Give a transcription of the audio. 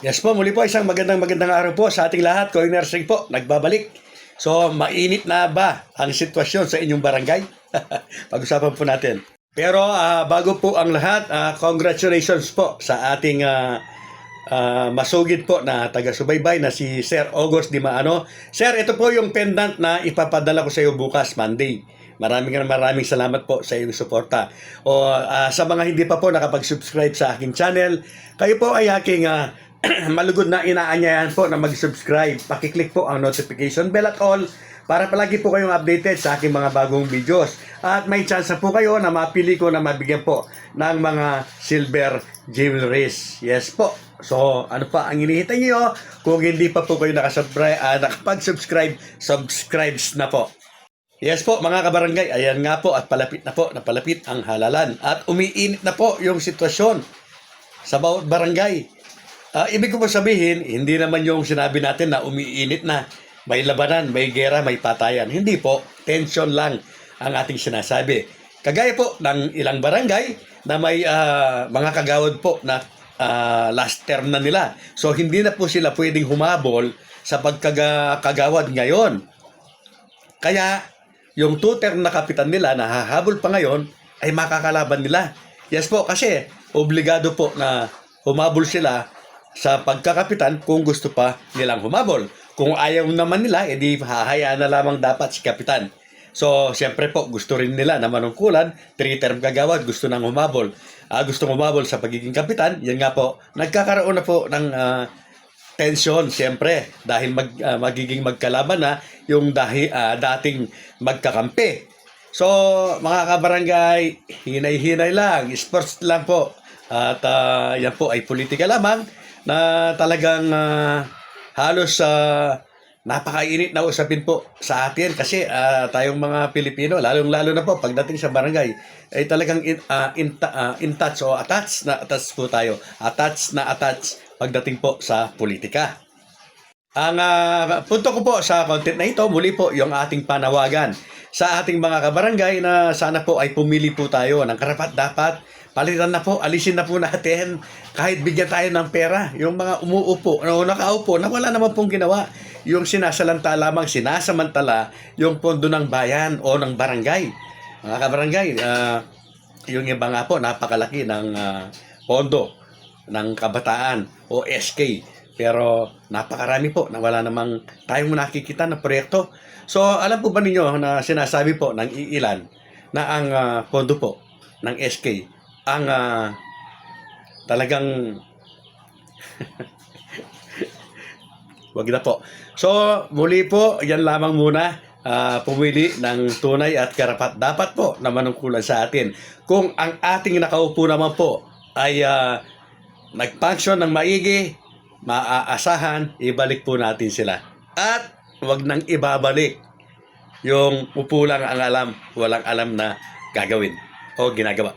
Yes po, muli po isang magandang araw po sa ating lahat. Koy Nursing po, nagbabalik. So, mainit na ba ang sitwasyon sa inyong barangay? Pag-usapan po natin. Pero bago po ang lahat, congratulations po sa ating masugid po na taga-subaybay na si Sir August Di Maano. Sir, ito po yung pendant na ipapadala ko sa iyo bukas, Monday. Maraming salamat po sa iyong suporta. O sa mga hindi pa po nakapag-subscribe sa aking channel, kayo po ay aking malugod na inaanyayahan po na mag-subscribe. Pakiclick po ang notification bell at all para palagi po kayong updated sa aking mga bagong videos. At may chance po kayo na mapili ko na mabigyan po ng mga silver jewelries. Yes po. So, ano pa ang hinihintay niyo? Kung hindi pa po kayo nakapag-subscribe, subscribes na po. Yes po mga kabarangay, ayan nga po at palapit na po, napalapit ang halalan. At umiinit na po yung sitwasyon sa bawat barangay. Ibig ko po sabihin, hindi naman yung sinabi natin na umiinit na, may labanan, may gera, may patayan. Hindi po, tension lang ang ating sinasabi. Kagaya po ng ilang barangay na may mga kagawad po na last term na nila. So hindi na po sila pwedeng humabol sa pagkagawad ngayon. Kaya yung 2-term na kapitan nila na hahabol pa ngayon ay makakalaban nila. Yes po, kasi obligado po na humabol sila sa pagkakapitan kung gusto pa nilang humabol. Kung ayaw naman nila, edi hahayaan na lamang dapat si kapitan. So, siyempre po, gusto rin nila na manungkulan, 3-term kagawad, gusto nang humabol. Gusto humabol sa pagiging kapitan, yan nga po, nagkakaroon na po ng tension, siyempre, dahil magiging magkalaban na yung dating magkakampi. So, mga kabarangay, hinay-hinay lang, sports lang po. At yan po ay politika lamang na talagang halos napakainit na usapin po sa atin kasi tayong mga Pilipino, lalong-lalo na po pagdating sa barangay, ay talagang in touch o attached po tayo. Attached pagdating po sa politika. Ang punto ko po sa content na ito, muli po yung ating panawagan sa ating mga kabarangay na sana po ay pumili po tayo ng karapat-dapat. Palitan na po, alisin na po natin kahit bigyan tayo ng pera. Yung mga umuupo, nakaupo, na wala naman pong ginawa. Yung sinasamantala yung pondo ng bayan o ng barangay. Mga kabarangay, yung iba nga po, napakalaki ng pondo ng kabataan o SK. Pero napakarami po na wala namang tayong nakikita na proyekto. So, alam po ba ninyo na sinasabi po ng iilan na ang pondo po ng SK ang talagang wag na po. So, muli po, yan lamang muna. Pumili ng tunay at karapat dapat po na manungkulan sa atin. Kung ang ating nakaupo naman po ay nag-function ng maigi, maaasahan, ibalik po natin sila. At wag nang ibabalik yung upo lang ang alam, walang alam na gagawin o ginagawa.